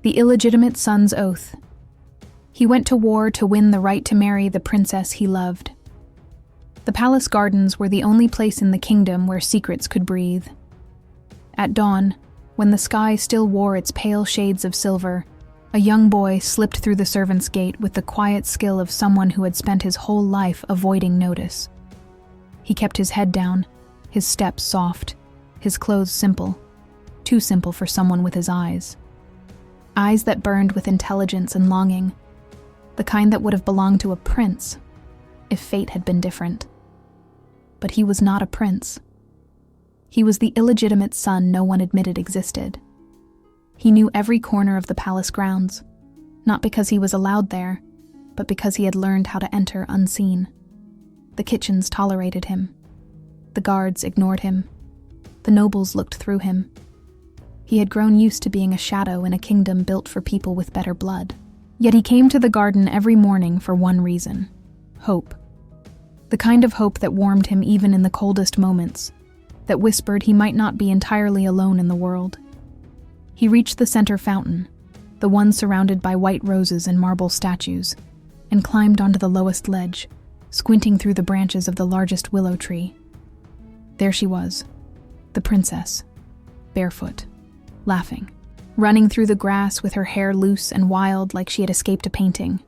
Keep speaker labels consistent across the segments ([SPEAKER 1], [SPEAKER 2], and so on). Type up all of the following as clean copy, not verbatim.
[SPEAKER 1] The illegitimate son's oath. He went to war to win the right to marry the princess he loved. The palace gardens were the only place in the kingdom where secrets could breathe. At dawn, when the sky still wore its pale shades of silver, a young boy slipped through the servants' gate with the quiet skill of someone who had spent his whole life avoiding notice. He kept his head down, his steps soft, his clothes simple, too simple for someone with his eyes. Eyes that burned with intelligence and longing, the kind that would have belonged to a prince if fate had been different. But he was not a prince. He was the illegitimate son no one admitted existed. He knew every corner of the palace grounds, not because he was allowed there, but because he had learned how to enter unseen. The kitchens tolerated him. The guards ignored him. The nobles looked through him. He had grown used to being a shadow in a kingdom built for people with better blood. Yet he came to the garden every morning for one reason: hope. The kind of hope that warmed him even in the coldest moments, that whispered he might not be entirely alone in the world. He reached the center fountain, the one surrounded by white roses and marble statues, and climbed onto the lowest ledge, squinting through the branches of the largest willow tree. There she was, the princess, barefoot, laughing, running through the grass with her hair loose and wild like she had escaped a painting.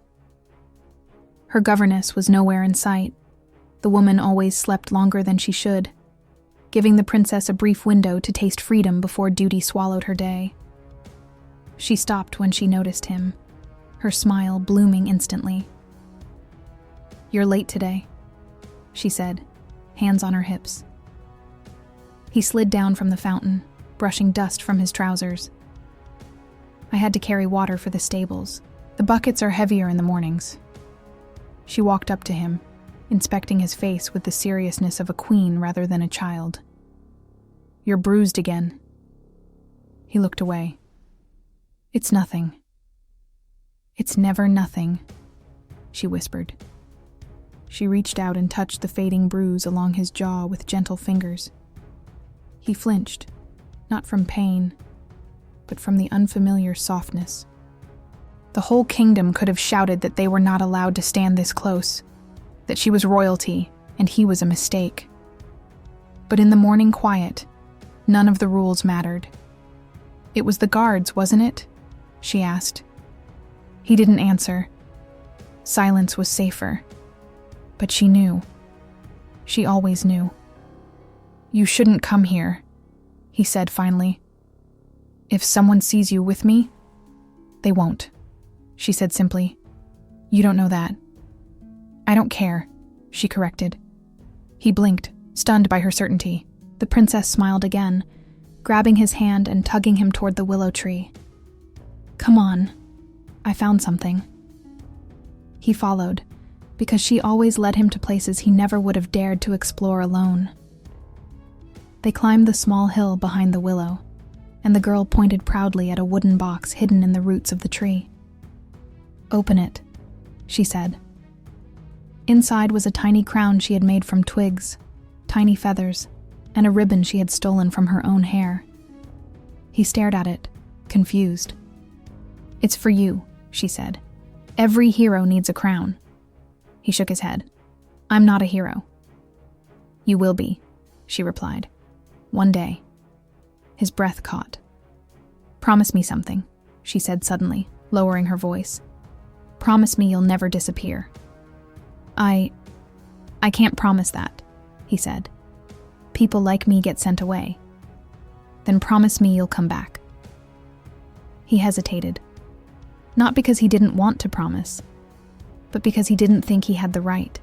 [SPEAKER 1] Her governess was nowhere in sight. The woman always slept longer than she should, giving the princess a brief window to taste freedom before duty swallowed her day. She stopped when she noticed him, her smile blooming instantly. "You're late today," she said, hands on her hips. He slid down from the fountain, brushing dust from his trousers. "I had to carry water for the stables. The buckets are heavier in the mornings." She walked up to him, inspecting his face with the seriousness of a queen rather than a child. "You're bruised again." He looked away. "It's nothing." "It's never nothing," she whispered. She reached out and touched the fading bruise along his jaw with gentle fingers. He flinched, not from pain, but from the unfamiliar softness. The whole kingdom could have shouted that they were not allowed to stand this close, that she was royalty and he was a mistake. But in the morning quiet, none of the rules mattered. "It was the guards, wasn't it?" she asked. He didn't answer. Silence was safer. But she knew. She always knew. "You shouldn't come here," he said finally. "If someone sees you with me, they won't," she said simply. "You don't know that." "I don't care," she corrected. He blinked, stunned by her certainty. The princess smiled again, grabbing his hand and tugging him toward the willow tree. "Come on, I found something." He followed, because she always led him to places he never would have dared to explore alone. They climbed the small hill behind the willow, and the girl pointed proudly at a wooden box hidden in the roots of the tree. "Open it," she said. Inside was a tiny crown she had made from twigs, tiny feathers, and a ribbon she had stolen from her own hair. He stared at it, confused. "It's for you," she said. "Every hero needs a crown." He shook his head. "I'm not a hero." "You will be," she replied. "One day." His breath caught. "Promise me something," she said suddenly, lowering her voice. "Promise me you'll never disappear." I can't promise that," he said. "People like me get sent away." "Then promise me you'll come back." He hesitated. Not because he didn't want to promise, but because he didn't think he had the right.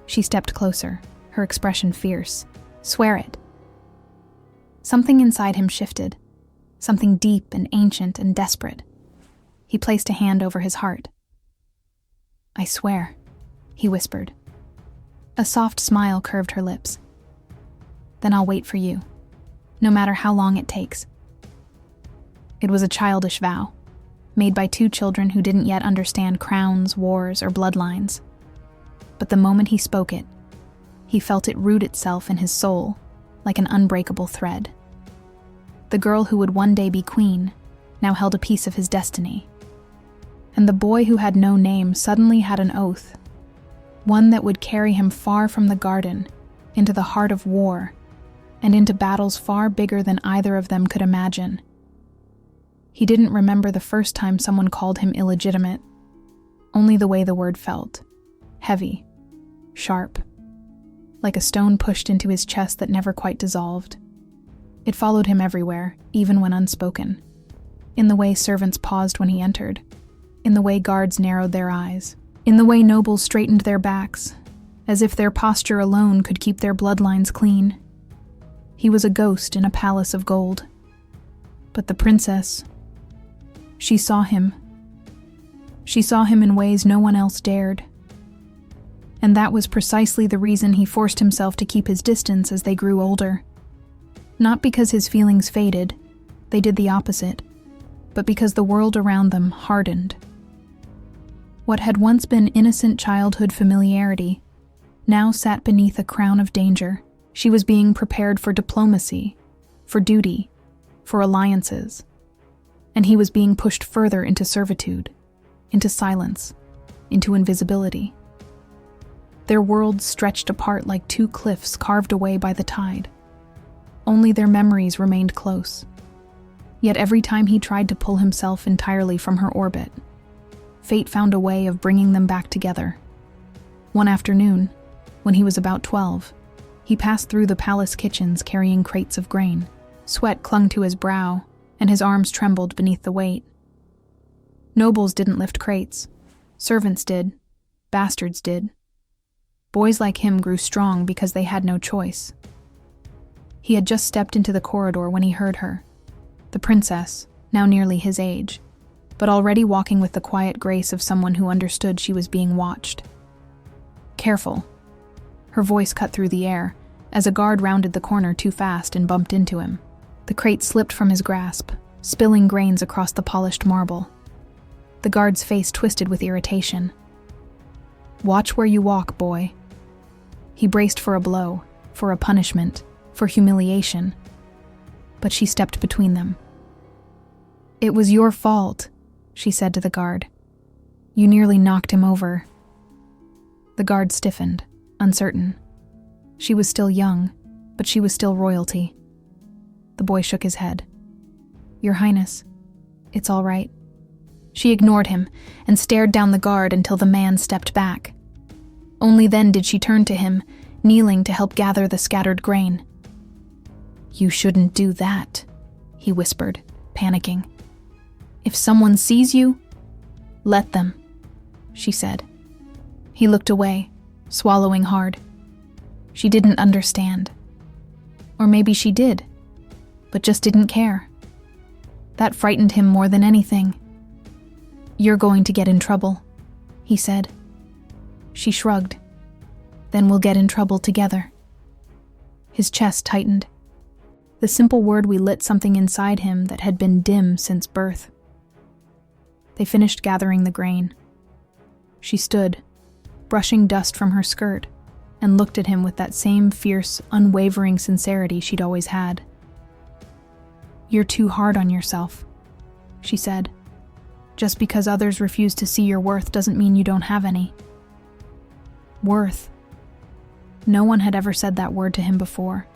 [SPEAKER 1] She stepped closer, her expression fierce. "Swear it." Something inside him shifted, something deep and ancient and desperate. He placed a hand over his heart. "I swear," he whispered. A soft smile curved her lips. "Then I'll wait for you, no matter how long it takes." It was a childish vow, made by two children who didn't yet understand crowns, wars, or bloodlines. But the moment he spoke it, he felt it root itself in his soul, like an unbreakable thread. The girl who would one day be queen now held a piece of his destiny. And the boy who had no name suddenly had an oath, one that would carry him far from the garden, into the heart of war, and into battles far bigger than either of them could imagine. He didn't remember the first time someone called him illegitimate, only the way the word felt, heavy, sharp, like a stone pushed into his chest that never quite dissolved. It followed him everywhere, even when unspoken. In the way servants paused when he entered, in the way guards narrowed their eyes, in the way nobles straightened their backs, as if their posture alone could keep their bloodlines clean. He was a ghost in a palace of gold. But the princess, she saw him. She saw him in ways no one else dared. And that was precisely the reason he forced himself to keep his distance as they grew older. Not because his feelings faded, they did the opposite, but because the world around them hardened. What had once been innocent childhood familiarity now sat beneath a crown of danger. She was being prepared for diplomacy, for duty, for alliances. And he was being pushed further into servitude, into silence, into invisibility. Their worlds stretched apart like two cliffs carved away by the tide. Only their memories remained close. Yet every time he tried to pull himself entirely from her orbit, fate found a way of bringing them back together. One afternoon, when he was about 12, he passed through the palace kitchens carrying crates of grain. Sweat clung to his brow, and his arms trembled beneath the weight. Nobles didn't lift crates. Servants did. Bastards did. Boys like him grew strong because they had no choice. He had just stepped into the corridor when he heard her. The princess, now nearly his age, but already walking with the quiet grace of someone who understood she was being watched. Careful. Her voice cut through the air, as a guard rounded the corner too fast and bumped into him. The crate slipped from his grasp, spilling grains across the polished marble. The guard's face twisted with irritation. "Watch where you walk, boy." He braced for a blow, for a punishment, for humiliation. But she stepped between them. "It was your fault," she said to the guard. "You nearly knocked him over." The guard stiffened, uncertain. She was still young, but she was still royalty. The boy shook his head. "Your Highness, it's all right." She ignored him and stared down the guard until the man stepped back. Only then did she turn to him, kneeling to help gather the scattered grain. "You shouldn't do that," he whispered, panicking. "If someone sees you, let them," she said. He looked away, swallowing hard. She didn't understand. Or maybe she did, but just didn't care. That frightened him more than anything. "You're going to get in trouble," he said. She shrugged. "Then we'll get in trouble together." His chest tightened. The simple word lit something inside him that had been dim since birth. They finished gathering the grain. She stood, brushing dust from her skirt, and looked at him with that same fierce, unwavering sincerity she'd always had. "You're too hard on yourself," she said. "Just because others refuse to see your worth doesn't mean you don't have any." Worth. No one had ever said that word to him before.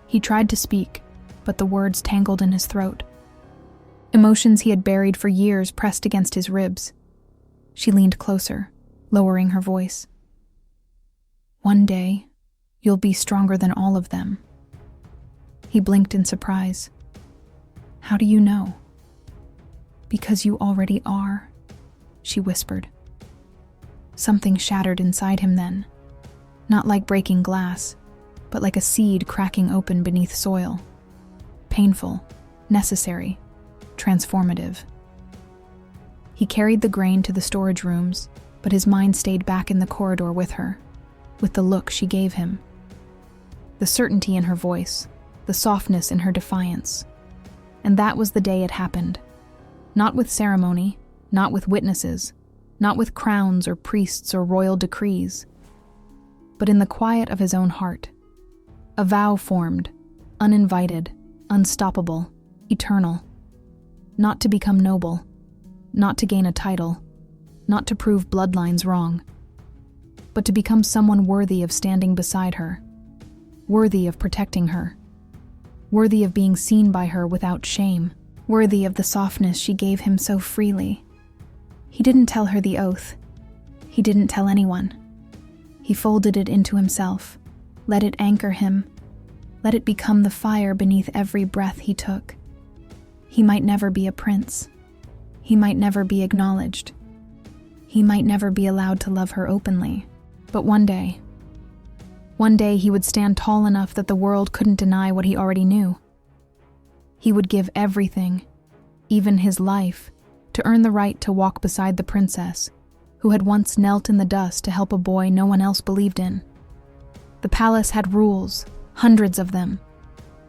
[SPEAKER 1] He tried to speak, but the words tangled in his throat. Emotions he had buried for years pressed against his ribs. She leaned closer, lowering her voice. "One day, you'll be stronger than all of them." He blinked in surprise. "How do you know?" "Because you already are," she whispered. Something shattered inside him then, not like breaking glass, but like a seed cracking open beneath soil. Painful, necessary, transformative. He carried the grain to the storage rooms, but his mind stayed back in the corridor with her, with the look she gave him. The certainty in her voice, the softness in her defiance. And that was the day it happened. Not with ceremony, not with witnesses, not with crowns or priests or royal decrees, but in the quiet of his own heart. A vow formed, uninvited, unstoppable, eternal. not to become noble, not to gain a title, not to prove bloodlines wrong, but to become someone worthy of standing beside her, worthy of protecting her, worthy of being seen by her without shame, worthy of the softness she gave him so freely. He didn't tell her the oath. He didn't tell anyone. He folded it into himself, let it anchor him, let it become the fire beneath every breath he took. He might never be a prince. He might never be acknowledged. He might never be allowed to love her openly. But one day he would stand tall enough that the world couldn't deny what he already knew. He would give everything, even his life, to earn the right to walk beside the princess, who had once knelt in the dust to help a boy no one else believed in. The palace had rules, hundreds of them.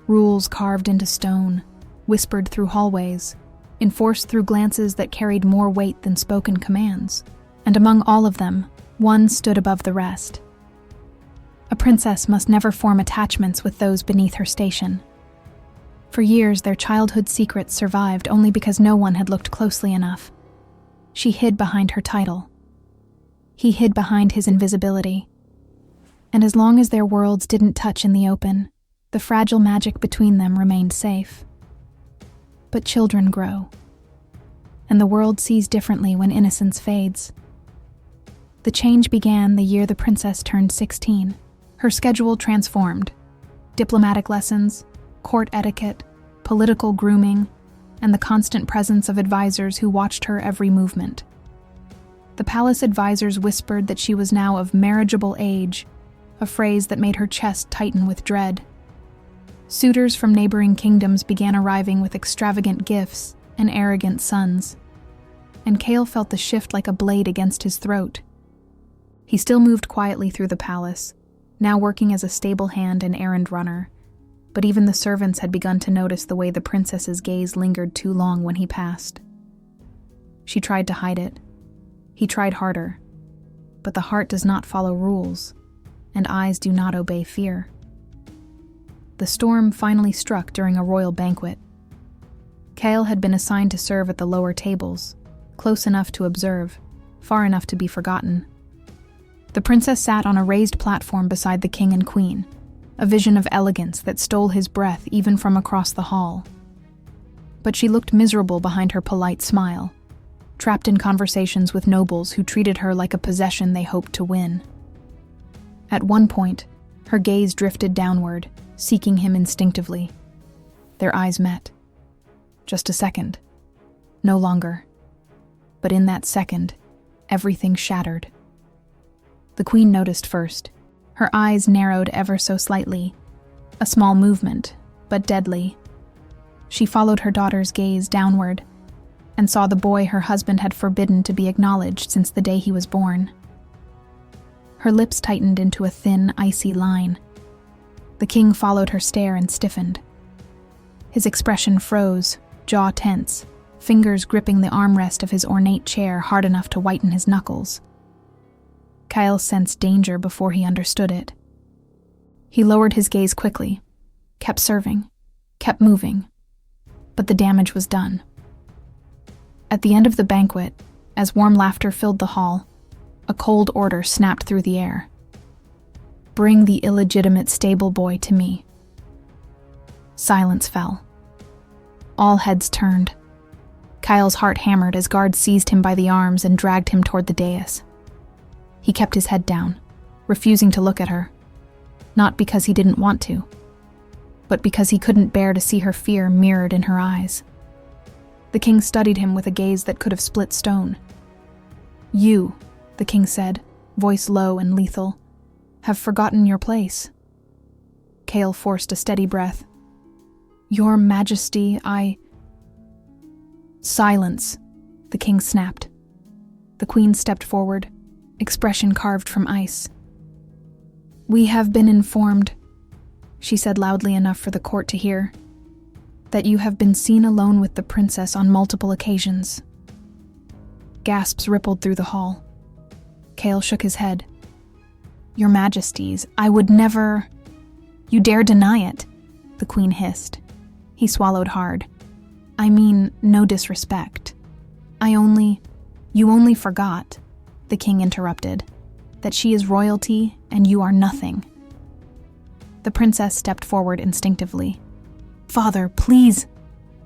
[SPEAKER 1] Rules carved into stone, whispered through hallways, enforced through glances that carried more weight than spoken commands. And among all of them, one stood above the rest. A princess must never form attachments with those beneath her station. For years, their childhood secrets survived only because no one had looked closely enough. She hid behind her title. He hid behind his invisibility. And as long as their worlds didn't touch in the open, the fragile magic between them remained safe. But children grow, and the world sees differently when innocence fades. The change began the year the princess turned 16. Her schedule transformed. Diplomatic lessons, court etiquette, political grooming, and the constant presence of advisors who watched her every movement. The palace advisors whispered that she was now of marriageable age, a phrase that made her chest tighten with dread. Suitors from neighboring kingdoms began arriving with extravagant gifts and arrogant sons, and Kale felt the shift like a blade against his throat. He still moved quietly through the palace, now working as a stable hand and errand runner, but even the servants had begun to notice the way the princess's gaze lingered too long when he passed. She tried to hide it. He tried harder, but the heart does not follow rules, and eyes do not obey fear. The storm finally struck during a royal banquet. Kale had been assigned to serve at the lower tables, close enough to observe, far enough to be forgotten. The princess sat on a raised platform beside the king and queen, a vision of elegance that stole his breath even from across the hall. But she looked miserable behind her polite smile, trapped in conversations with nobles who treated her like a possession they hoped to win. At one point, her gaze drifted downward, seeking him instinctively. Their eyes met. Just a second. No longer. But in that second, everything shattered. The queen noticed first. Her eyes narrowed ever so slightly. A small movement, but deadly. She followed her daughter's gaze downward and saw the boy her husband had forbidden to be acknowledged since the day he was born. Her lips tightened into a thin, icy line. The king followed her stare and stiffened. His expression froze, jaw tense, fingers gripping the armrest of his ornate chair hard enough to whiten his knuckles. Kyle sensed danger before he understood it. He lowered his gaze quickly, kept serving, kept moving, but the damage was done. At the end of the banquet, as warm laughter filled the hall, a cold order snapped through the air. "Bring the illegitimate stable boy to me." Silence fell. All heads turned. Kyle's heart hammered as guards seized him by the arms and dragged him toward the dais. He kept his head down, refusing to look at her, not because he didn't want to, but because he couldn't bear to see her fear mirrored in her eyes. The king studied him with a gaze that could have split stone. "You," the king said, voice low and lethal, "have forgotten your place." Kale forced a steady breath. "Your Majesty, I—" "Silence," the king snapped. The queen stepped forward, expression carved from ice. "We have been informed," she said loudly enough for the court to hear, "that you have been seen alone with the princess on multiple occasions." Gasps rippled through the hall. Kale shook his head. "Your Majesties, I would never—" "You dare deny it," the queen hissed. He swallowed hard. I mean, no disrespect. You only forgot," the king interrupted, "that she is royalty and you are nothing." The princess stepped forward instinctively. "Father, please,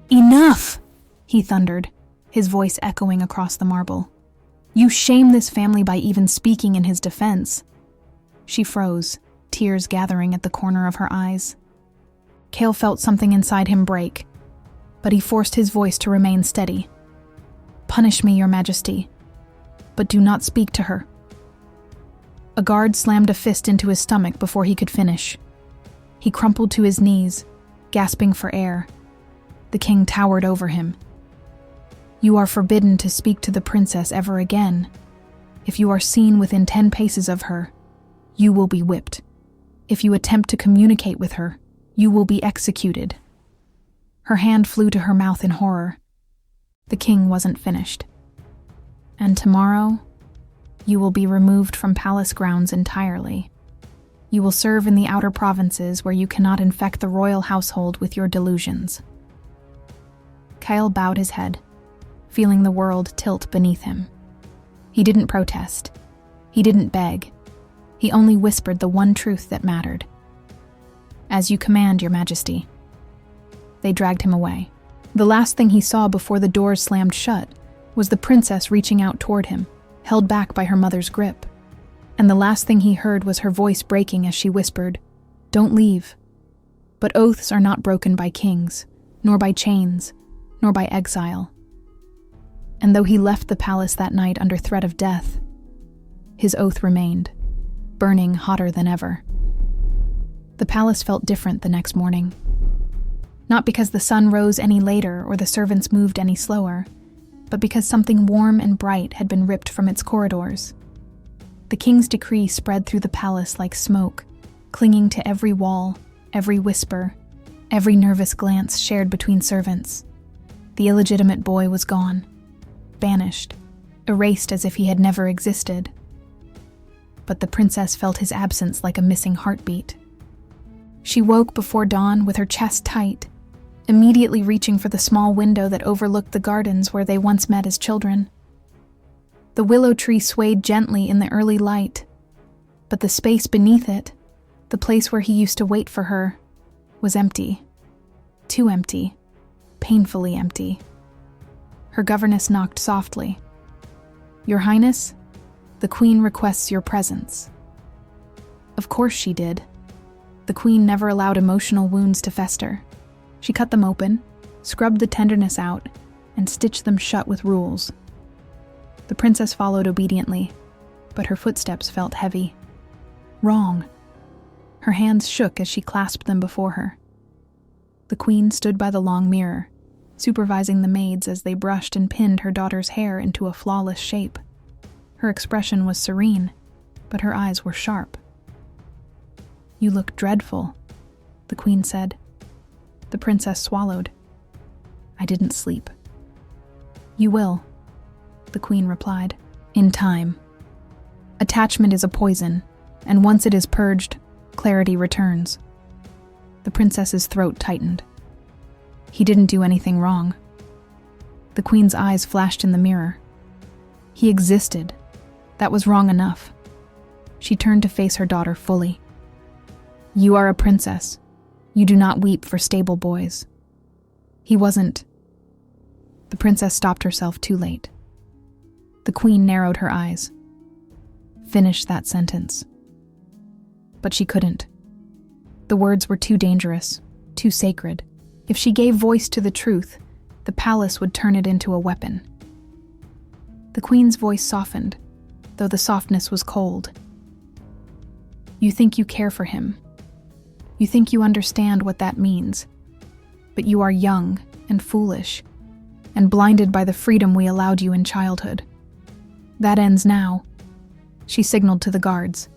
[SPEAKER 1] enough!" he thundered, his voice echoing across the marble. "You shame this family by even speaking in his defense." She froze, tears gathering at the corner of her eyes. Cale felt something inside him break, but he forced his voice to remain steady. "Punish me, Your Majesty, but do not speak to her." A guard slammed a fist into his stomach before he could finish. He crumpled to his knees, gasping for air. The king towered over him. "You are forbidden to speak to the princess ever again. If you are seen within 10 paces of her, you will be whipped. If you attempt to communicate with her, you will be executed." Her hand flew to her mouth in horror. The king wasn't finished. "And tomorrow, you will be removed from palace grounds entirely. You will serve in the outer provinces where you cannot infect the royal household with your delusions." Kyle bowed his head, feeling the world tilt beneath him. He didn't protest. He didn't beg. He only whispered the one truth that mattered. "As you command, Your Majesty." They dragged him away. The last thing he saw before the doors slammed shut was the princess reaching out toward him, held back by her mother's grip. And the last thing he heard was her voice breaking as she whispered, "Don't leave." But oaths are not broken by kings, nor by chains, nor by exile. And though he left the palace that night under threat of death, his oath remained, burning hotter than ever. The palace felt different the next morning. Not because the sun rose any later or the servants moved any slower, but because something warm and bright had been ripped from its corridors. The king's decree spread through the palace like smoke, clinging to every wall, every whisper, every nervous glance shared between servants. The illegitimate boy was gone, banished, erased as if he had never existed. But the princess felt his absence like a missing heartbeat. She woke before dawn with her chest tight, immediately reaching for the small window that overlooked the gardens where they once met as children. The willow tree swayed gently in the early light, but the space beneath it, the place where he used to wait for her, was empty. Too empty. Painfully empty. Her governess knocked softly. "Your Highness, the Queen requests your presence." Of course she did. The Queen never allowed emotional wounds to fester. She cut them open, scrubbed the tenderness out, and stitched them shut with rules. The princess followed obediently, but her footsteps felt heavy. Wrong. Her hands shook as she clasped them before her. The Queen stood by the long mirror, supervising the maids as they brushed and pinned her daughter's hair into a flawless shape. Her expression was serene, but her eyes were sharp. "You look dreadful," the Queen said. The princess swallowed. "I didn't sleep." "You will," the Queen replied, "in time. Attachment is a poison, and once it is purged, clarity returns." The princess's throat tightened. He didn't do anything wrong. The Queen's eyes flashed in the mirror. He existed. That was wrong enough. She turned to face her daughter fully. "You are a princess. You do not weep for stable boys." He wasn't. The princess stopped herself too late. The Queen narrowed her eyes. Finish that sentence. But she couldn't. The words were too dangerous, too sacred. If she gave voice to the truth, the palace would turn it into a weapon. The Queen's voice softened, though the softness was cold. "You think you care for him. You think you understand what that means. But you are young and foolish, and blinded by the freedom we allowed you in childhood. That ends now." She signaled to the guards.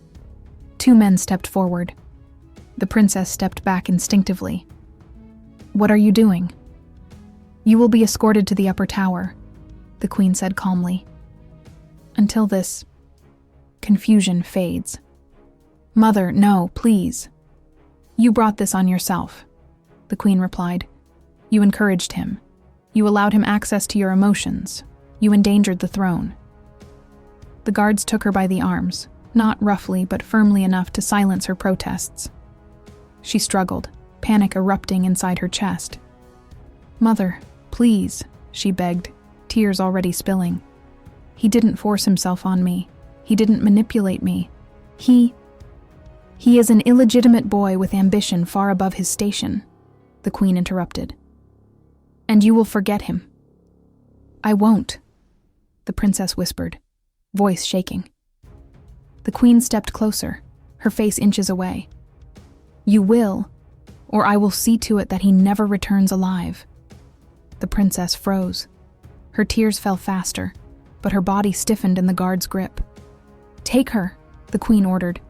[SPEAKER 1] 2 men stepped forward. The princess stepped back instinctively. "What are you doing?" "You will be escorted to the upper tower," the Queen said calmly. "Until this confusion fades." "Mother, no, please." "You brought this on yourself," the Queen replied. "You encouraged him. You allowed him access to your emotions. You endangered the throne. The guards took her by the arms, not roughly but firmly enough to silence her protests. She struggled, panic erupting inside her chest. "Mother, please," she begged, tears already spilling. "He didn't force himself on me. He didn't manipulate me. He is an illegitimate boy with ambition far above his station," the queen interrupted. "And you will forget him." "I won't," the princess whispered, voice shaking. The queen stepped closer, her face inches away. "You will, or I will see to it that he never returns alive." The princess froze. Her tears fell faster, but her body stiffened in the guard's grip. "Take her," the queen ordered.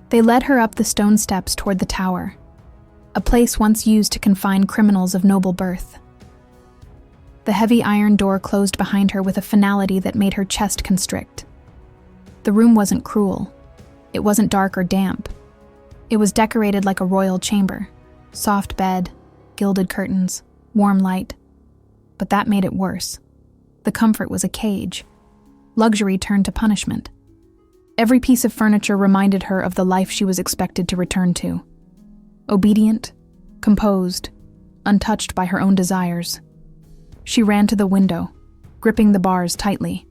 [SPEAKER 1] They led her up the stone steps toward the tower, a place once used to confine criminals of noble birth. The heavy iron door closed behind her with a finality that made her chest constrict. The room wasn't cruel. It wasn't dark or damp. It was decorated like a royal chamber. Soft bed, gilded curtains, warm light. But that made it worse. The comfort was a cage. Luxury turned to punishment. Every piece of furniture reminded her of the life she was expected to return to. Obedient, composed, untouched by her own desires. She ran to the window, gripping the bars tightly.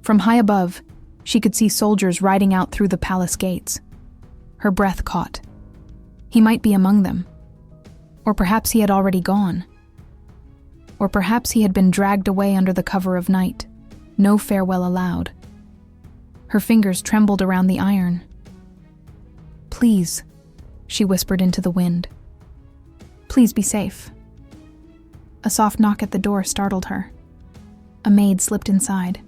[SPEAKER 1] From high above, she could see soldiers riding out through the palace gates. Her breath caught. He might be among them. Or perhaps he had already gone. Or perhaps he had been dragged away under the cover of night. No farewell allowed. Her fingers trembled around the iron. "Please," she whispered into the wind. "Please be safe." A soft knock at the door startled her. A maid slipped inside.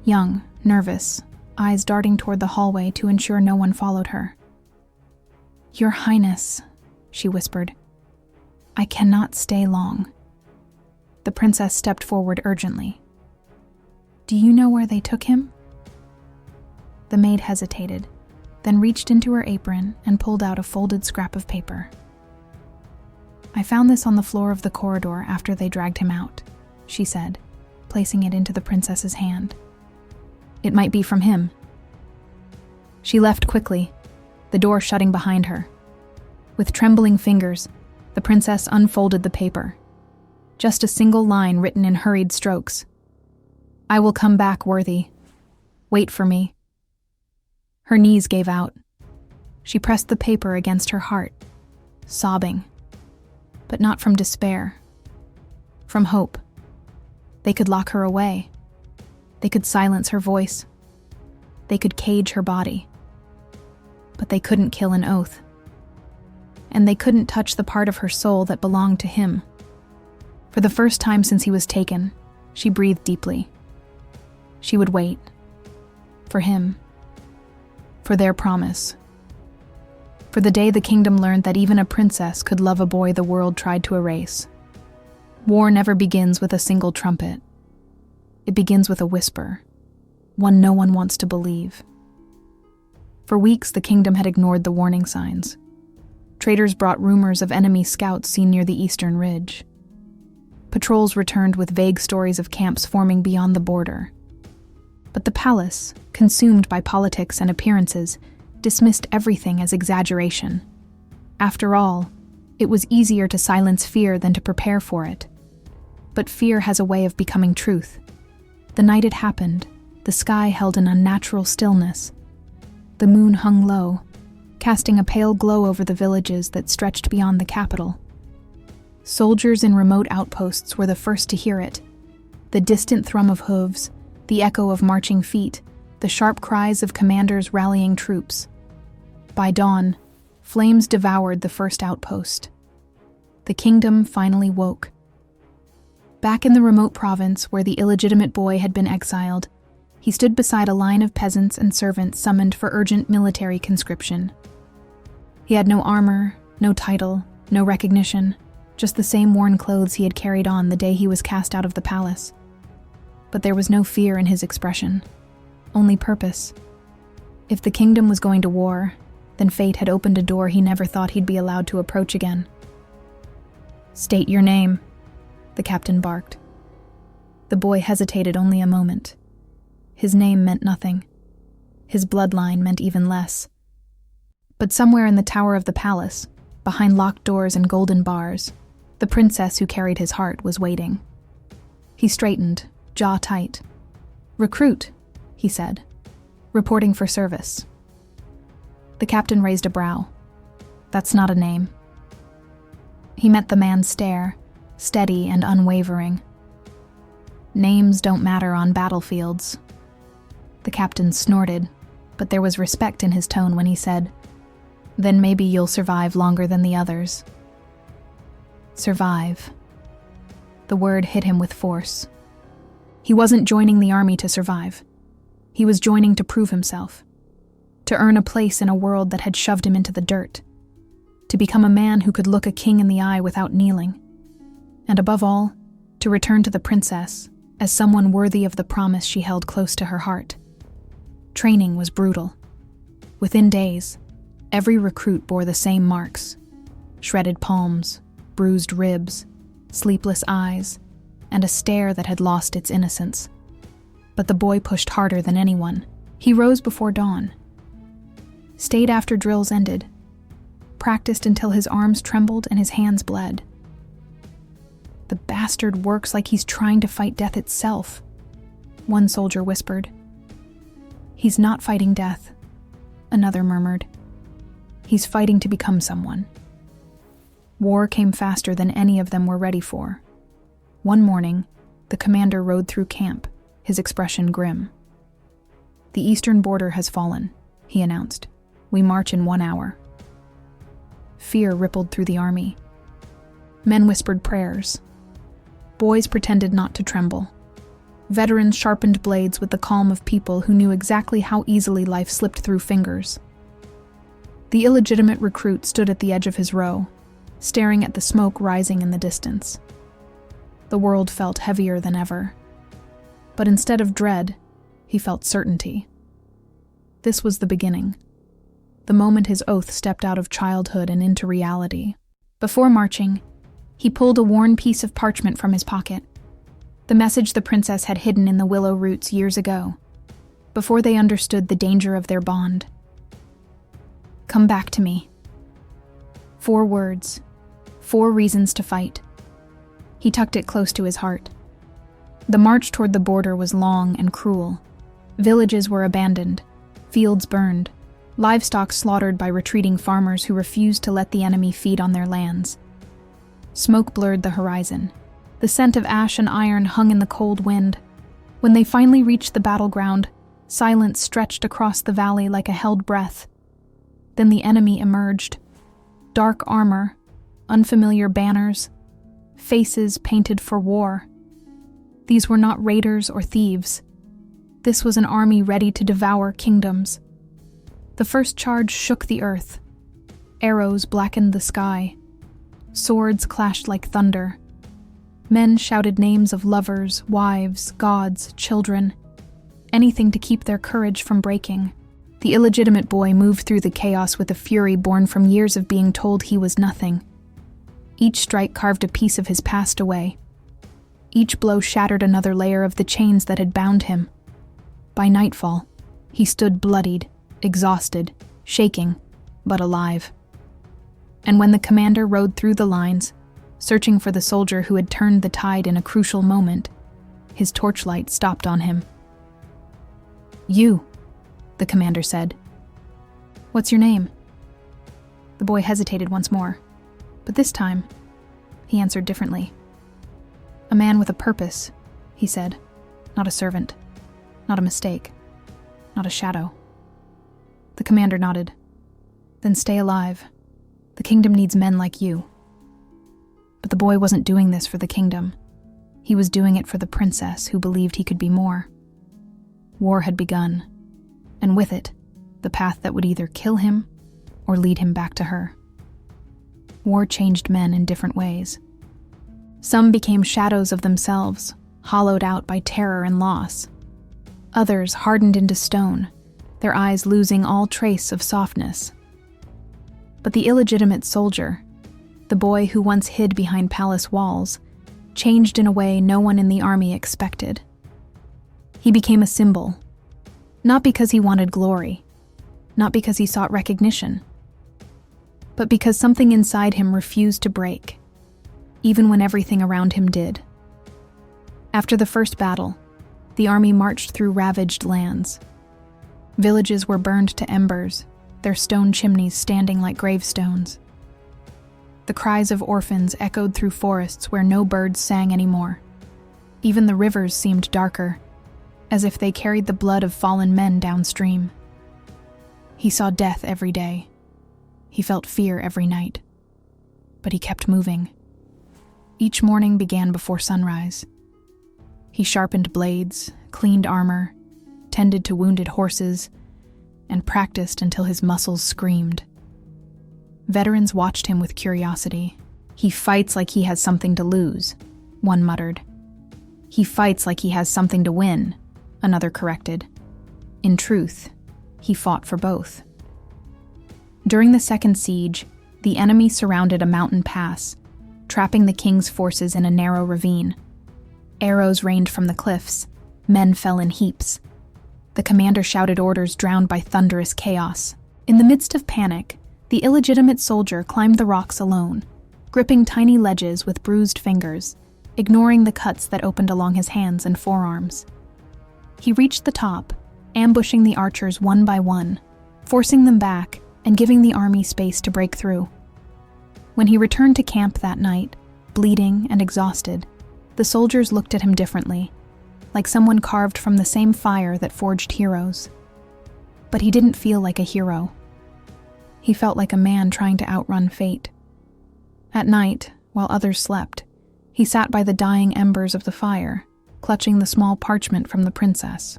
[SPEAKER 1] Young, nervous, eyes darting toward the hallway to ensure no one followed her. "Your Highness," she whispered. "I cannot stay long." The princess stepped forward urgently. "Do you know where they took him?" The maid hesitated, then reached into her apron and pulled out a folded scrap of paper. "I found this on the floor of the corridor after they dragged him out," she said, placing it into the princess's hand. "It might be from him." She left quickly, the door shutting behind her. With trembling fingers, the princess unfolded the paper. Just a single line written in hurried strokes. "I will come back, worthy. Wait for me." Her knees gave out. She pressed the paper against her heart, sobbing. But not from despair. From hope. They could lock her away. They could silence her voice. They could cage her body. But they couldn't kill an oath. And they couldn't touch the part of her soul that belonged to him. For the first time since he was taken, she breathed deeply. She would wait. For him. For their promise. For the day the kingdom learned that even a princess could love a boy the world tried to erase. War never begins with a single trumpet. It begins with a whisper, one no one wants to believe. For weeks, the kingdom had ignored the warning signs. Traders brought rumors of enemy scouts seen near the eastern ridge. Patrols returned with vague stories of camps forming beyond the border. But the palace, consumed by politics and appearances, dismissed everything as exaggeration. After all, it was easier to silence fear than to prepare for it. But fear has a way of becoming truth. The night it happened, the sky held an unnatural stillness. The moon hung low, casting a pale glow over the villages that stretched beyond the capital. Soldiers in remote outposts were the first to hear it. The distant thrum of hooves, the echo of marching feet, the sharp cries of commanders rallying troops. By dawn, flames devoured the first outpost. The kingdom finally woke. Back in the remote province where the illegitimate boy had been exiled, he stood beside a line of peasants and servants summoned for urgent military conscription. He had no armor, no title, no recognition, just the same worn clothes he had carried on the day he was cast out of the palace. But there was no fear in his expression, only purpose. If the kingdom was going to war, then fate had opened a door he never thought he'd be allowed to approach again. "State your name," the captain barked. The boy hesitated only a moment. His name meant nothing. His bloodline meant even less. But somewhere in the tower of the palace, behind locked doors and golden bars, the princess who carried his heart was waiting. He straightened, jaw tight. "Recruit," he said. "Reporting for service." The captain raised a brow. "That's not a name." He met the man's stare, steady and unwavering. "Names don't matter on battlefields." The captain snorted, but there was respect in his tone when he said, "Then maybe you'll survive longer than the others." Survive. The word hit him with force. He wasn't joining the army to survive. He was joining to prove himself, to earn a place in a world that had shoved him into the dirt, to become a man who could look a king in the eye without kneeling, and above all, to return to the princess as someone worthy of the promise she held close to her heart. Training was brutal. Within days, every recruit bore the same marks: shredded palms, bruised ribs, sleepless eyes, and a stare that had lost its innocence. But the boy pushed harder than anyone. He rose before dawn, stayed after drills ended, practiced until his arms trembled and his hands bled. "The bastard works like he's trying to fight death itself," one soldier whispered. "He's not fighting death," another murmured. "He's fighting to become someone." War came faster than any of them were ready for. One morning, the commander rode through camp, his expression grim. "The eastern border has fallen," he announced. "We march in 1 hour." Fear rippled through the army. Men whispered prayers. Boys pretended not to tremble. Veterans sharpened blades with the calm of people who knew exactly how easily life slipped through fingers. The illegitimate recruit stood at the edge of his row, staring at the smoke rising in the distance. The world felt heavier than ever. But instead of dread, he felt certainty. This was the beginning. The moment his oath stepped out of childhood and into reality. Before marching, he pulled a worn piece of parchment from his pocket. The message the princess had hidden in the willow roots years ago, before they understood the danger of their bond. "Come back to me." 4 words, 4 reasons to fight. He tucked it close to his heart. The march toward the border was long and cruel. Villages were abandoned, fields burned, livestock slaughtered by retreating farmers who refused to let the enemy feed on their lands. Smoke blurred the horizon. The scent of ash and iron hung in the cold wind. When they finally reached the battleground, silence stretched across the valley like a held breath. Then the enemy emerged. Dark armor, unfamiliar banners, faces painted for war. These were not raiders or thieves. This was an army ready to devour kingdoms. The first charge shook the earth. Arrows blackened the sky. Swords clashed like thunder. Men shouted names of lovers, wives, gods, children. Anything to keep their courage from breaking. The illegitimate boy moved through the chaos with a fury born from years of being told he was nothing. Each strike carved a piece of his past away. Each blow shattered another layer of the chains that had bound him. By nightfall, he stood bloodied, exhausted, shaking, but alive. And when the commander rode through the lines, searching for the soldier who had turned the tide in a crucial moment, his torchlight stopped on him. "You," the commander said. "What's your name?" The boy hesitated once more, but this time, he answered differently. "A man with a purpose," he said. "Not a servant. Not a mistake. Not a shadow." The commander nodded. "Then stay alive. The kingdom needs men like you." But the boy wasn't doing this for the kingdom. He was doing it for the princess who believed he could be more. War had begun, and with it, the path that would either kill him or lead him back to her. War changed men in different ways. Some became shadows of themselves, hollowed out by terror and loss. Others hardened into stone, their eyes losing all trace of softness. But the illegitimate soldier, the boy who once hid behind palace walls, changed in a way no one in the army expected. He became a symbol, not because he wanted glory, not because he sought recognition, but because something inside him refused to break, even when everything around him did. After the first battle, the army marched through ravaged lands. Villages were burned to embers, their stone chimneys standing like gravestones. The cries of orphans echoed through forests where no birds sang anymore. Even the rivers seemed darker, as if they carried the blood of fallen men downstream. He saw death every day. He felt fear every night. But he kept moving. Each morning began before sunrise. He sharpened blades, cleaned armor, tended to wounded horses, and practiced until his muscles screamed. Veterans watched him with curiosity. "He fights like he has something to lose," one muttered. "He fights like he has something to win," another corrected. In truth, he fought for both. During the second siege, the enemy surrounded a mountain pass, trapping the king's forces in a narrow ravine. Arrows rained from the cliffs. Men fell in heaps. The commander shouted orders drowned by thunderous chaos. In the midst of panic, the illegitimate soldier climbed the rocks alone, gripping tiny ledges with bruised fingers, ignoring the cuts that opened along his hands and forearms. He reached the top, ambushing the archers one by one, forcing them back and giving the army space to break through. When he returned to camp that night, bleeding and exhausted, the soldiers looked at him differently, like someone carved from the same fire that forged heroes. But he didn't feel like a hero. He felt like a man trying to outrun fate. At night, while others slept, he sat by the dying embers of the fire, clutching the small parchment from the princess.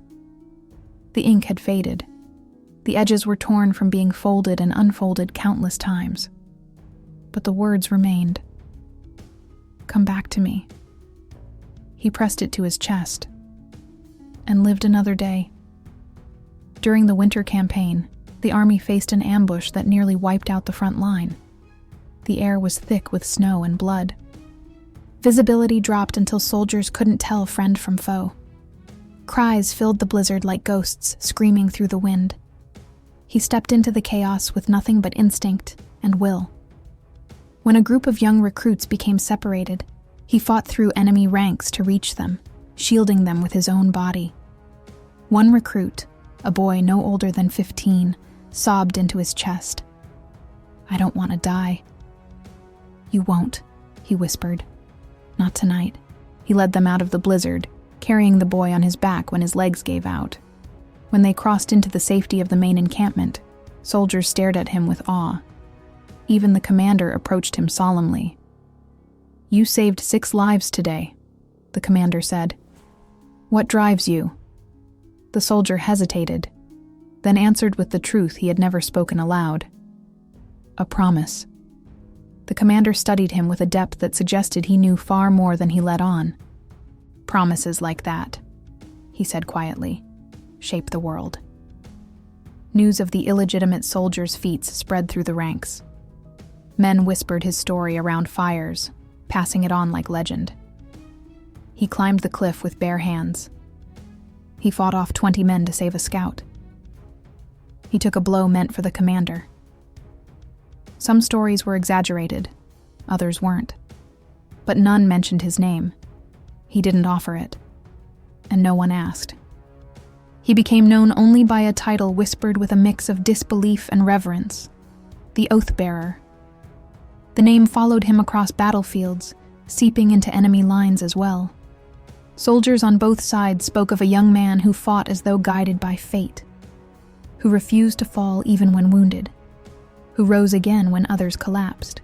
[SPEAKER 1] The ink had faded. The edges were torn from being folded and unfolded countless times. But the words remained. "Come back to me." He pressed it to his chest and lived another day. During the winter campaign, the army faced an ambush that nearly wiped out the front line. The air was thick with snow and blood. Visibility dropped until soldiers couldn't tell friend from foe. Cries filled the blizzard like ghosts screaming through the wind. He stepped into the chaos with nothing but instinct and will. When a group of young recruits became separated, he fought through enemy ranks to reach them, shielding them with his own body. One recruit, a boy no older than 15, sobbed into his chest. "I don't want to die." "You won't," he whispered. "Not tonight." He led them out of the blizzard, carrying the boy on his back when his legs gave out. When they crossed into the safety of the main encampment, soldiers stared at him with awe. Even the commander approached him solemnly. "You saved 6 lives today," the commander said. "What drives you?" The soldier hesitated, then answered with the truth he had never spoken aloud. "A promise." The commander studied him with a depth that suggested he knew far more than he let on. "Promises like that," he said quietly, "shape the world." News of the illegitimate soldier's feats spread through the ranks. Men whispered his story around fires, passing it on like legend. He climbed the cliff with bare hands. He fought off 20 men to save a scout. He took a blow meant for the commander. Some stories were exaggerated, others weren't. But none mentioned his name. He didn't offer it, and no one asked. He became known only by a title whispered with a mix of disbelief and reverence: the Oath-Bearer. The name followed him across battlefields, seeping into enemy lines as well. Soldiers on both sides spoke of a young man who fought as though guided by fate, who refused to fall even when wounded, who rose again when others collapsed,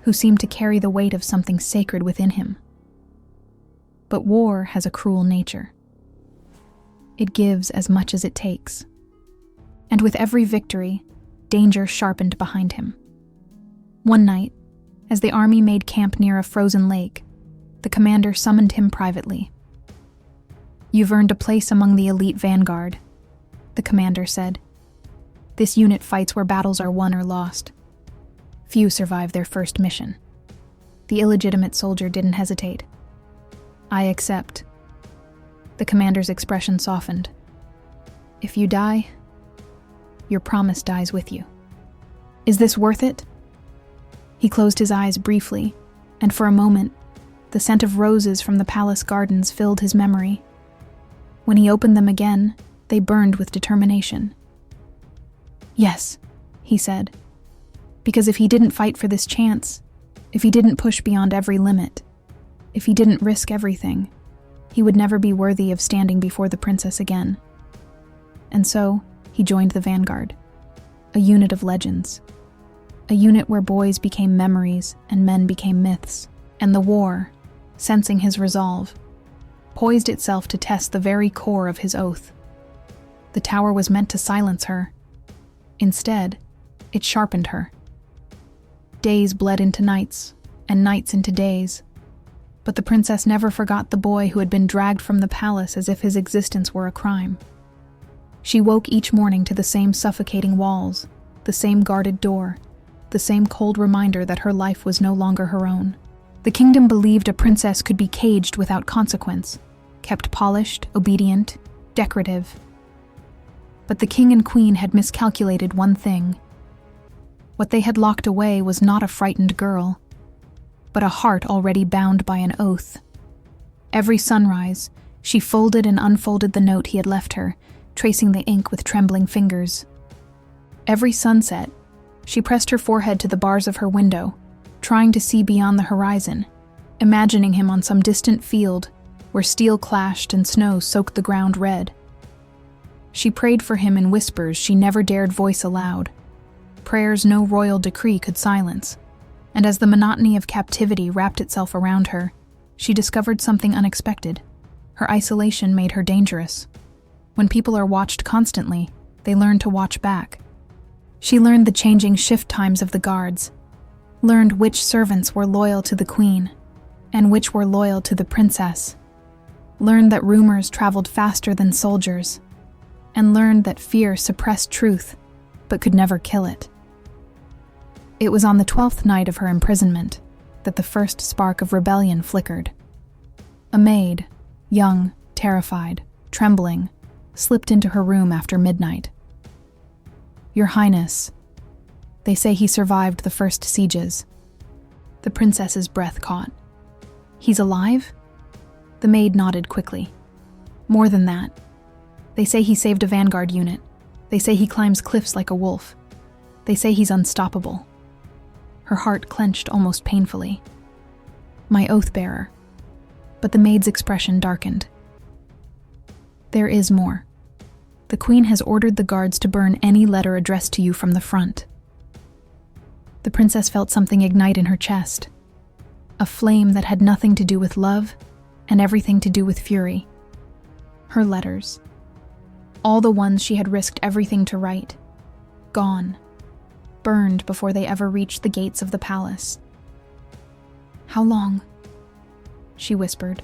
[SPEAKER 1] who seemed to carry the weight of something sacred within him. But war has a cruel nature. It gives as much as it takes. And with every victory, danger sharpened behind him. One night, as the army made camp near a frozen lake, the commander summoned him privately. "You've earned a place among the elite vanguard," the commander said. "This unit fights where battles are won or lost. Few survive their first mission." The illegitimate soldier didn't hesitate. I accept. The commander's expression softened. If you die, your promise dies with you. Is this worth it? He closed his eyes briefly, and for a moment, the scent of roses from the palace gardens filled his memory. When he opened them again, they burned with determination. Yes, he said, because if he didn't fight for this chance, if he didn't push beyond every limit, if he didn't risk everything, he would never be worthy of standing before the princess again. And so, he joined the vanguard, a unit of legends, a unit where boys became memories and men became myths, and the war, sensing his resolve, poised itself to test the very core of his oath. The tower was meant to silence her. Instead, it sharpened her. Days bled into nights, and nights into days. But the princess never forgot the boy who had been dragged from the palace as if his existence were a crime. She woke each morning to the same suffocating walls, the same guarded door, the same cold reminder that her life was no longer her own. The kingdom believed a princess could be caged without consequence, kept polished, obedient, decorative. But the king and queen had miscalculated one thing. What they had locked away was not a frightened girl, but a heart already bound by an oath. Every sunrise, she folded and unfolded the note he had left her, tracing the ink with trembling fingers. Every sunset, she pressed her forehead to the bars of her window, trying to see beyond the horizon, imagining him on some distant field where steel clashed and snow soaked the ground red. She prayed for him in whispers she never dared voice aloud, prayers no royal decree could silence. And as the monotony of captivity wrapped itself around her, she discovered something unexpected. Her isolation made her dangerous. When people are watched constantly, they learn to watch back. She learned the changing shift times of the guards, learned which servants were loyal to the queen, and which were loyal to the princess, learned that rumors traveled faster than soldiers, and learned that fear suppressed truth, but could never kill it. It was on the 12th night of her imprisonment that the first spark of rebellion flickered. A maid, young, terrified, trembling, slipped into her room after midnight. "Your Highness, they say he survived the first sieges." The princess's breath caught. "He's alive?" The maid nodded quickly. "More than that. They say he saved a vanguard unit. They say he climbs cliffs like a wolf. They say he's unstoppable." Her heart clenched almost painfully. "My oath-bearer." But the maid's expression darkened. "There is more. The queen has ordered the guards to burn any letter addressed to you from the front." The princess felt something ignite in her chest, a flame that had nothing to do with love and everything to do with fury. Her letters, all the ones she had risked everything to write, gone, burned before they ever reached the gates of the palace. "How long?" she whispered.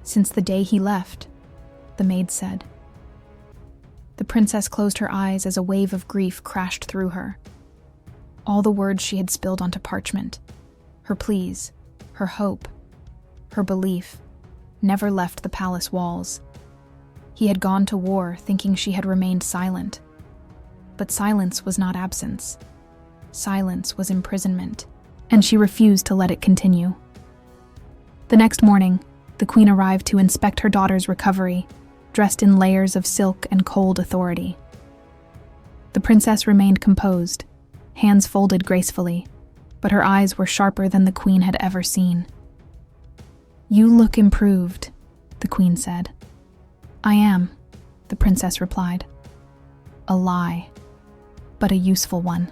[SPEAKER 1] "Since the day he left," the maid said. The princess closed her eyes as a wave of grief crashed through her. All the words she had spilled onto parchment, her pleas, her hope, her belief, never left the palace walls. He had gone to war thinking she had remained silent. But silence was not absence. Silence was imprisonment, and she refused to let it continue. The next morning, the queen arrived to inspect her daughter's recovery, dressed in layers of silk and cold authority. The princess remained composed, hands folded gracefully, but her eyes were sharper than the queen had ever seen. "You look improved," the queen said. "I am," the princess replied. A lie, but a useful one.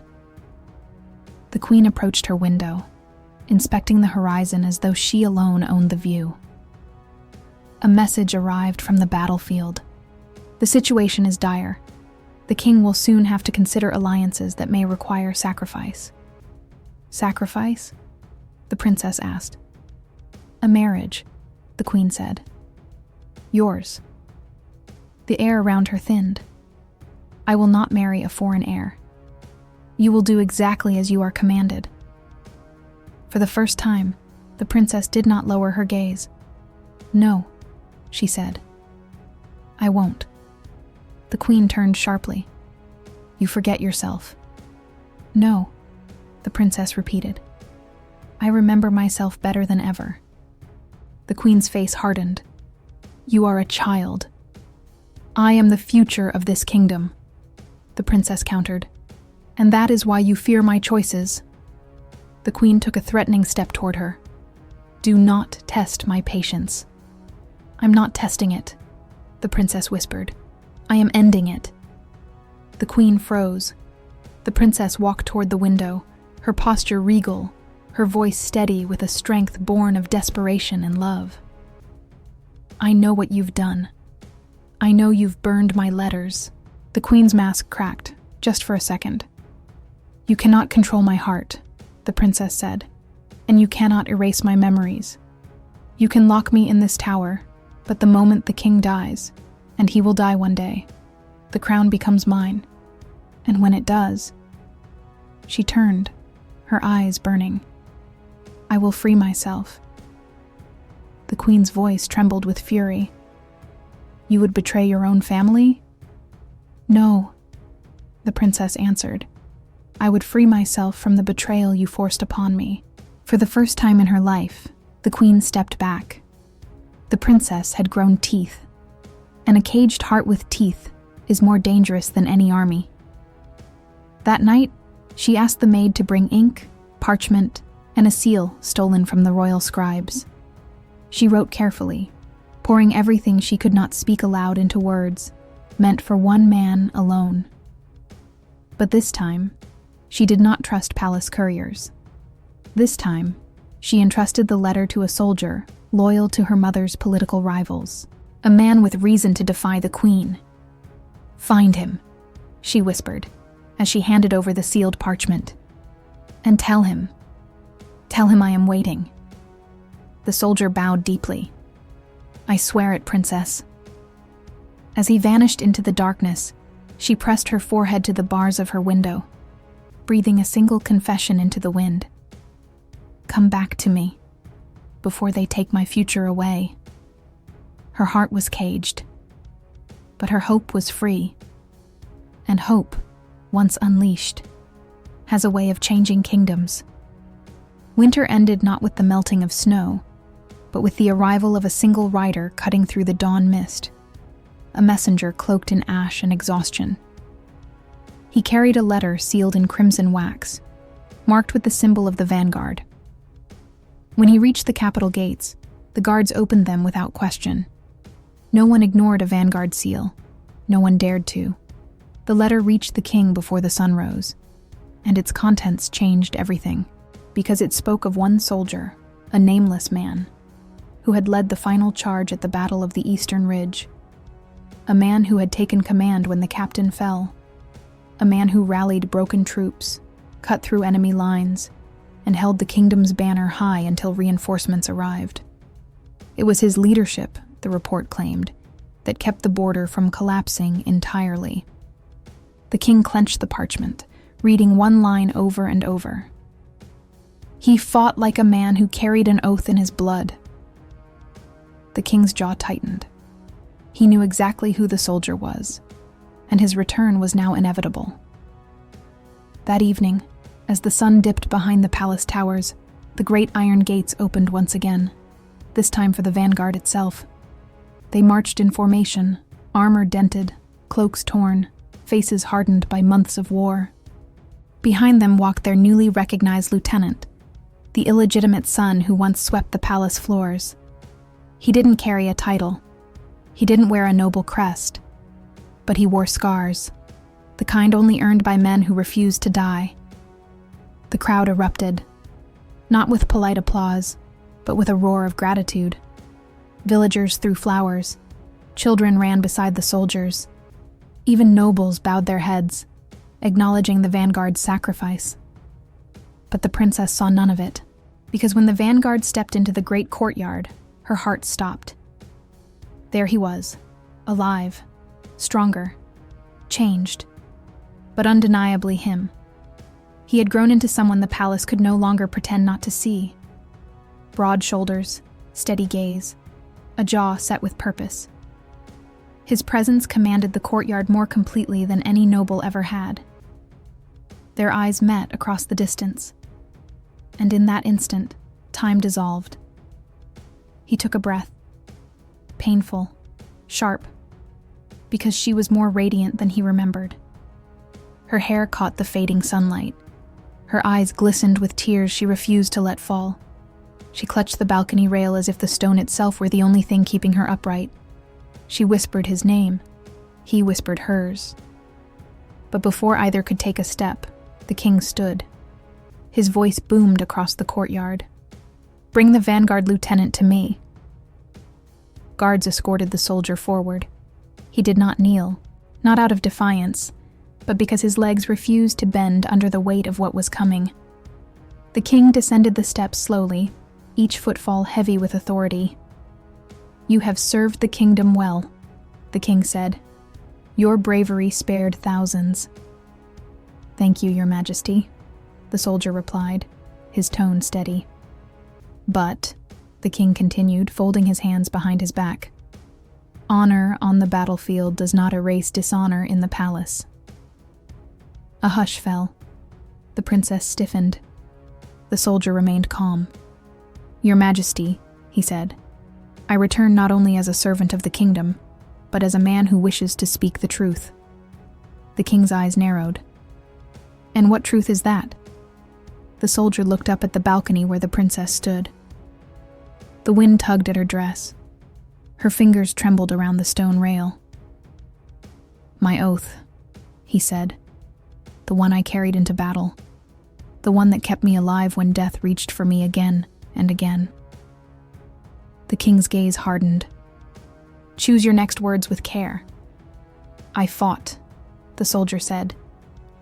[SPEAKER 1] The queen approached her window, inspecting the horizon as though she alone owned the view. A message arrived from the battlefield. "The situation is dire. The king will soon have to consider alliances that may require sacrifice." "Sacrifice?" the princess asked. "A marriage," the queen said. "Yours." The air around her thinned. "I will not marry a foreign heir. You will do exactly as you are commanded." For the first time, the princess did not lower her gaze. "No," she said. "I won't." The queen turned sharply. "You forget yourself." "No," the princess repeated. "I remember myself better than ever." The queen's face hardened. "You are a child." "I am the future of this kingdom," the princess countered. "And that is why you fear my choices." The queen took a threatening step toward her. "Do not test my patience." "I'm not testing it," the princess whispered. "I am ending it." The queen froze. The princess walked toward the window, her posture regal, her voice steady with a strength born of desperation and love. "I know what you've done. I know you've burned my letters." The queen's mask cracked, just for a second. "You cannot control my heart," the princess said, "and you cannot erase my memories. You can lock me in this tower, but the moment the king dies, and he will die one day, the crown becomes mine. And when it does..." She turned, her eyes burning. "I will free myself." The queen's voice trembled with fury. "You would betray your own family?" "No," the princess answered. "I would free myself from the betrayal you forced upon me." For the first time in her life, the queen stepped back. The princess had grown teeth, and a caged heart with teeth is more dangerous than any army. That night, she asked the maid to bring ink, parchment, and a seal stolen from the royal scribes. She wrote carefully, pouring everything she could not speak aloud into words, meant for one man alone. But this time, she did not trust palace couriers. This time, she entrusted the letter to a soldier loyal to her mother's political rivals, a man with reason to defy the queen. "Find him," she whispered, as she handed over the sealed parchment. "And tell him I am waiting." The soldier bowed deeply. "I swear it, princess." As he vanished into the darkness, she pressed her forehead to the bars of her window, breathing a single confession into the wind. "Come back to me, before they take my future away." Her heart was caged, but her hope was free. And hope, once unleashed, has a way of changing kingdoms. Winter ended not with the melting of snow, but with the arrival of a single rider cutting through the dawn mist, a messenger cloaked in ash and exhaustion. He carried a letter sealed in crimson wax, marked with the symbol of the vanguard. When he reached the capital gates, the guards opened them without question. No one ignored a vanguard seal. No one dared to. The letter reached the king before the sun rose, and its contents changed everything, because it spoke of one soldier, a nameless man, who had led the final charge at the Battle of the Eastern Ridge, a man who had taken command when the captain fell, a man who rallied broken troops, cut through enemy lines, and held the kingdom's banner high until reinforcements arrived. It was his leadership, the report claimed, that kept the border from collapsing entirely. The king clenched the parchment, reading one line over and over. "He fought like a man who carried an oath in his blood." The king's jaw tightened. He knew exactly who the soldier was, and his return was now inevitable. That evening, as the sun dipped behind the palace towers, the great iron gates opened once again, this time for the vanguard itself. They marched in formation, armor dented, cloaks torn, faces hardened by months of war. Behind them walked their newly recognized lieutenant, the illegitimate son who once swept the palace floors. He didn't carry a title. He didn't wear a noble crest. But he wore scars, the kind only earned by men who refused to die. The crowd erupted, not with polite applause, but with a roar of gratitude. Villagers threw flowers. Children ran beside the soldiers. Even nobles bowed their heads, acknowledging the vanguard's sacrifice. But the princess saw none of it, because when the vanguard stepped into the great courtyard, her heart stopped. There he was, alive, stronger, changed, but undeniably him. He had grown into someone the palace could no longer pretend not to see. Broad shoulders, steady gaze, a jaw set with purpose. His presence commanded the courtyard more completely than any noble ever had. Their eyes met across the distance, and in that instant, time dissolved. He took a breath, painful, sharp, because she was more radiant than he remembered. Her hair caught the fading sunlight. Her eyes glistened with tears she refused to let fall. She clutched the balcony rail as if the stone itself were the only thing keeping her upright. She whispered his name. He whispered hers. But before either could take a step, the king stood. His voice boomed across the courtyard. "Bring the vanguard lieutenant to me." Guards escorted the soldier forward. He did not kneel, not out of defiance, but because his legs refused to bend under the weight of what was coming. The king descended the steps slowly, each footfall heavy with authority. "You have served the kingdom well," the king said. "Your bravery spared thousands." "Thank you, Your Majesty," the soldier replied, his tone steady. "But," the king continued, folding his hands behind his back, "honor on the battlefield does not erase dishonor in the palace." A hush fell. The princess stiffened. The soldier remained calm. "Your Majesty," he said, "I return not only as a servant of the kingdom, but as a man who wishes to speak the truth." The king's eyes narrowed. "And what truth is that?" The soldier looked up at the balcony where the princess stood. The wind tugged at her dress. Her fingers trembled around the stone rail. "My oath," he said, "the one I carried into battle, the one that kept me alive when death reached for me again and again." The king's gaze hardened. "Choose your next words with care." "I fought," the soldier said,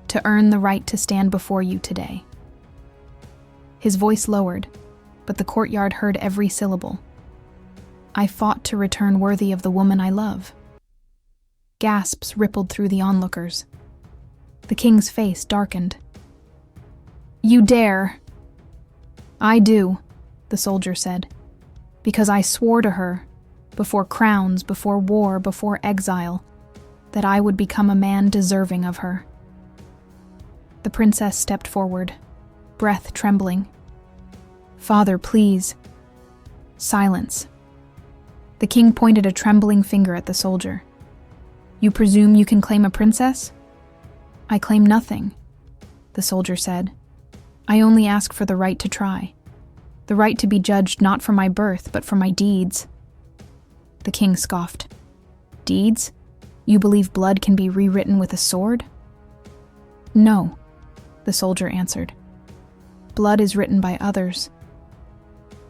[SPEAKER 1] "to earn the right to stand before you today." His voice lowered, but the courtyard heard every syllable. "I fought to return worthy of the woman I love." Gasps rippled through the onlookers. The king's face darkened. "You dare!" "I do," the soldier said, "because I swore to her, before crowns, before war, before exile, that I would become a man deserving of her." The princess stepped forward, breath trembling. "Father, please." Silence. The king pointed a trembling finger at the soldier. "You presume you can claim a princess?" "I claim nothing," the soldier said. "I only ask for the right to try. The right to be judged not for my birth, but for my deeds." The king scoffed. "Deeds? You believe blood can be rewritten with a sword?" "No," the soldier answered. "Blood is written by others.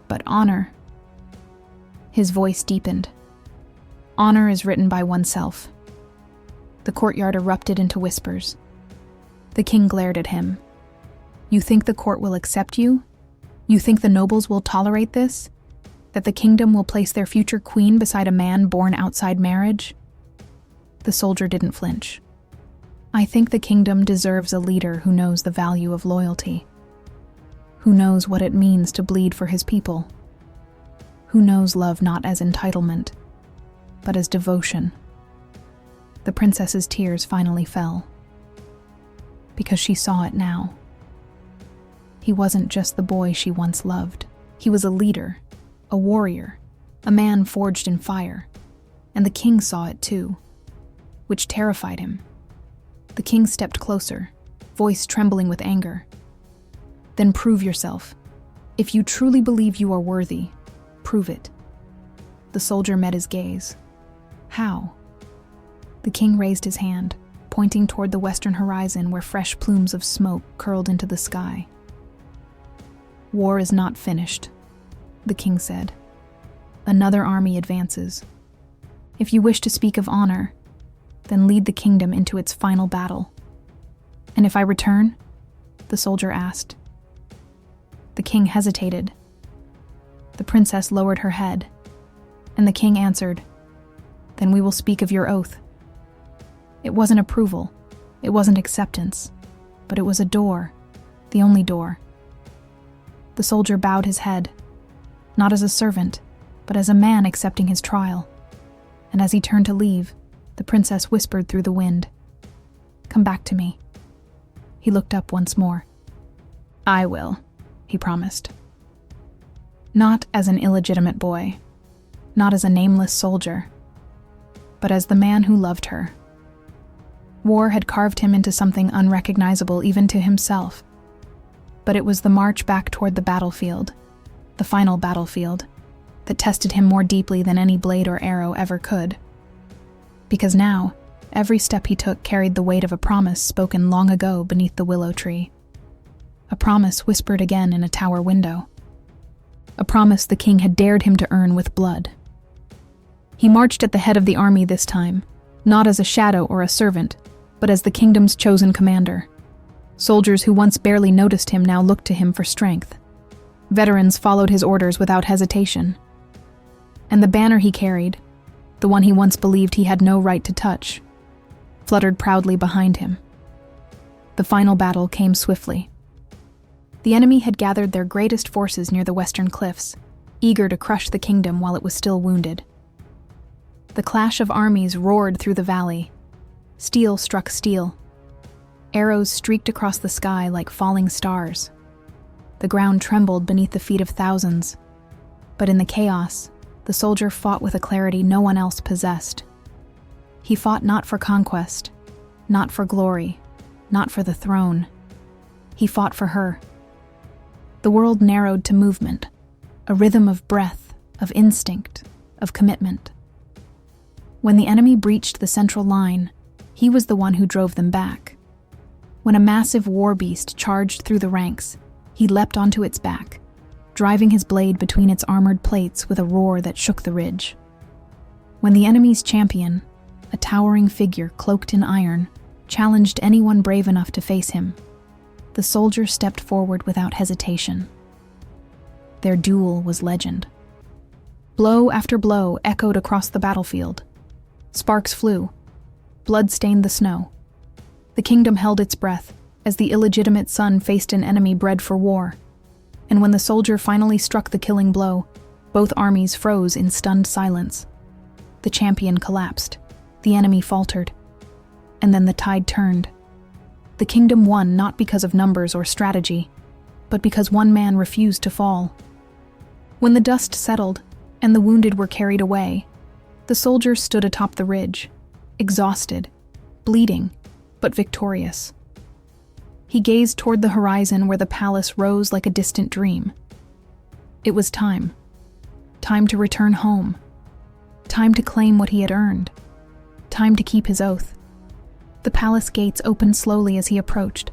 [SPEAKER 1] But honor..." His voice deepened. "Honor is written by oneself." The courtyard erupted into whispers. The king glared at him. "You think the court will accept you? You think the nobles will tolerate this? That the kingdom will place their future queen beside a man born outside marriage?" The soldier didn't flinch. "I think the kingdom deserves a leader who knows the value of loyalty, who knows what it means to bleed for his people, who knows love not as entitlement, but as devotion." The princess's tears finally fell, because she saw it now. He wasn't just the boy she once loved. He was a leader, a warrior, a man forged in fire, and the king saw it too, which terrified him. The king stepped closer, voice trembling with anger. "Then prove yourself. If you truly believe you are worthy, prove it." The soldier met his gaze. "How?" The king raised his hand, pointing toward the western horizon where fresh plumes of smoke curled into the sky. "War is not finished," the king said. "Another army advances. If you wish to speak of honor, then lead the kingdom into its final battle." "And if I return?" the soldier asked. The king hesitated. The princess lowered her head, and the king answered, "Then we will speak of your oath." It wasn't approval, it wasn't acceptance, but it was a door, the only door. The soldier bowed his head, not as a servant, but as a man accepting his trial. And as he turned to leave, the princess whispered through the wind, "Come back to me." He looked up once more. "I will," he promised. Not as an illegitimate boy, not as a nameless soldier, but as the man who loved her. War had carved him into something unrecognizable even to himself. But it was the march back toward the battlefield, the final battlefield, that tested him more deeply than any blade or arrow ever could. Because now, every step he took carried the weight of a promise spoken long ago beneath the willow tree. A promise whispered again in a tower window. A promise the king had dared him to earn with blood. He marched at the head of the army this time, not as a shadow or a servant, but as the kingdom's chosen commander. Soldiers who once barely noticed him now looked to him for strength. Veterans followed his orders without hesitation. And the banner he carried, the one he once believed he had no right to touch, fluttered proudly behind him. The final battle came swiftly. The enemy had gathered their greatest forces near the western cliffs, eager to crush the kingdom while it was still wounded. The clash of armies roared through the valley. Steel struck steel. Arrows streaked across the sky like falling stars. The ground trembled beneath the feet of thousands. But in the chaos, the soldier fought with a clarity no one else possessed. He fought not for conquest, not for glory, not for the throne. He fought for her. The world narrowed to movement, a rhythm of breath, of instinct, of commitment. When the enemy breached the central line, he was the one who drove them back. When a massive war beast charged through the ranks, he leapt onto its back, driving his blade between its armored plates with a roar that shook the ridge. When the enemy's champion, a towering figure cloaked in iron, challenged anyone brave enough to face him, the soldier stepped forward without hesitation. Their duel was legend. Blow after blow echoed across the battlefield. Sparks flew. Blood stained the snow. The kingdom held its breath as the illegitimate son faced an enemy bred for war. And when the soldier finally struck the killing blow, both armies froze in stunned silence. The champion collapsed. The enemy faltered. And then the tide turned. The kingdom won not because of numbers or strategy, but because one man refused to fall. When the dust settled and the wounded were carried away, the soldier stood atop the ridge, exhausted, bleeding, but victorious. He gazed toward the horizon where the palace rose like a distant dream. It was time. Time to return home. Time to claim what he had earned. Time to keep his oath. The palace gates opened slowly as he approached,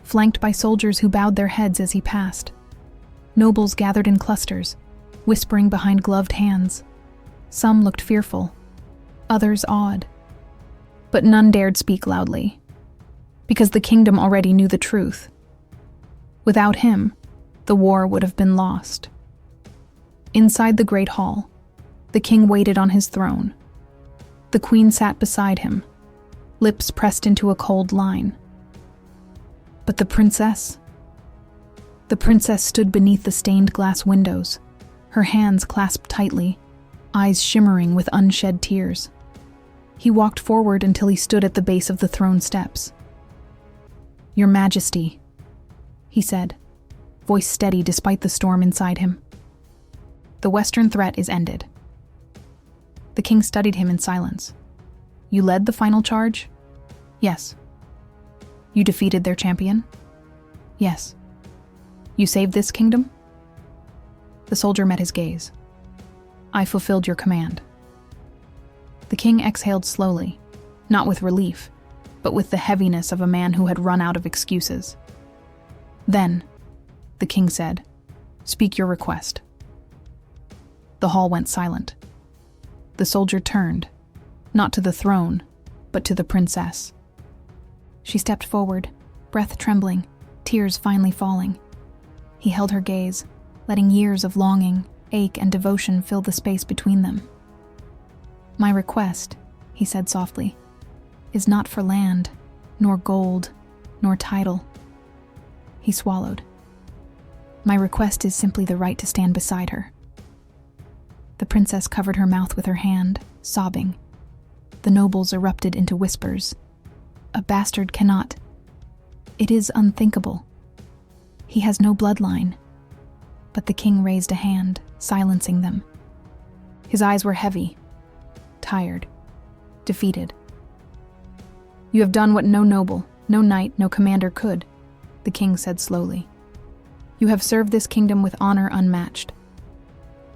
[SPEAKER 1] flanked by soldiers who bowed their heads as he passed. Nobles gathered in clusters, whispering behind gloved hands. Some looked fearful, others awed. But none dared speak loudly, because the kingdom already knew the truth. Without him, the war would have been lost. Inside the great hall, the king waited on his throne. The queen sat beside him, lips pressed into a cold line. But the princess? The princess stood beneath the stained glass windows, her hands clasped tightly, eyes shimmering with unshed tears. He walked forward until he stood at the base of the throne steps. "Your Majesty," he said, voice steady despite the storm inside him. "The Western threat is ended." The king studied him in silence. "You led the final charge?" "Yes." "You defeated their champion?" "Yes." "You saved this kingdom?" The soldier met his gaze. "I fulfilled your command." The king exhaled slowly, not with relief, but with the heaviness of a man who had run out of excuses. "Then," the king said, "speak your request." The hall went silent. The soldier turned, not to the throne, but to the princess. She stepped forward, breath trembling, tears finally falling. He held her gaze, letting years of longing, ache, and devotion fill the space between them. "My request," he said softly, "is not for land, nor gold, nor title." He swallowed. "My request is simply the right to stand beside her." The princess covered her mouth with her hand, sobbing. The nobles erupted into whispers. A bastard cannot. It is unthinkable. He has no bloodline. But the king raised a hand, silencing them. His eyes were heavy, tired, defeated. You have done what no noble, no knight, no commander could, the king said slowly. You have served this kingdom with honor unmatched.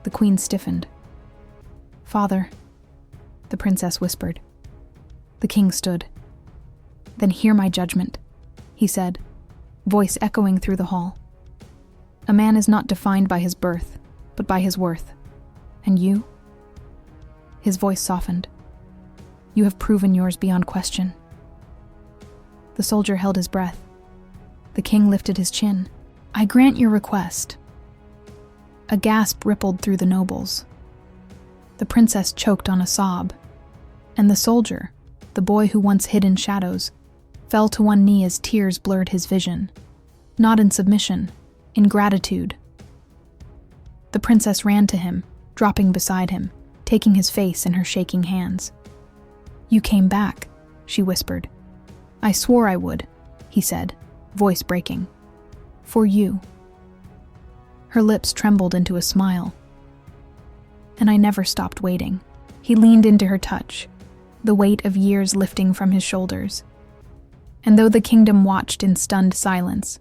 [SPEAKER 1] The queen stiffened. Father, the princess whispered. The king stood. Then hear my judgment, he said, voice echoing through the hall. A man is not defined by his birth, but by his worth. And you? His voice softened. You have proven yours beyond question. The soldier held his breath. The king lifted his chin. I grant your request. A gasp rippled through the nobles. The princess choked on a sob, and the soldier, the boy who once hid in shadows, fell to one knee as tears blurred his vision. Not in submission, in gratitude. The princess ran to him, dropping beside him, taking his face in her shaking hands. You came back, she whispered. I swore I would, he said, voice breaking. For you. Her lips trembled into a smile. And I never stopped waiting. He leaned into her touch, the weight of years lifting from his shoulders. And though the kingdom watched in stunned silence,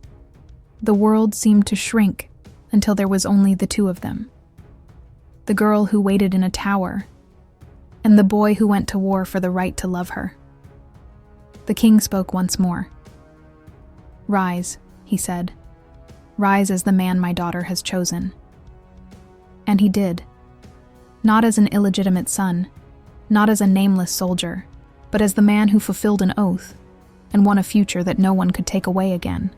[SPEAKER 1] the world seemed to shrink until there was only the two of them. The girl who waited in a tower, and the boy who went to war for the right to love her. The king spoke once more. Rise, he said. Rise as the man my daughter has chosen. And he did. Not as an illegitimate son, not as a nameless soldier, but as the man who fulfilled an oath and won a future that no one could take away again.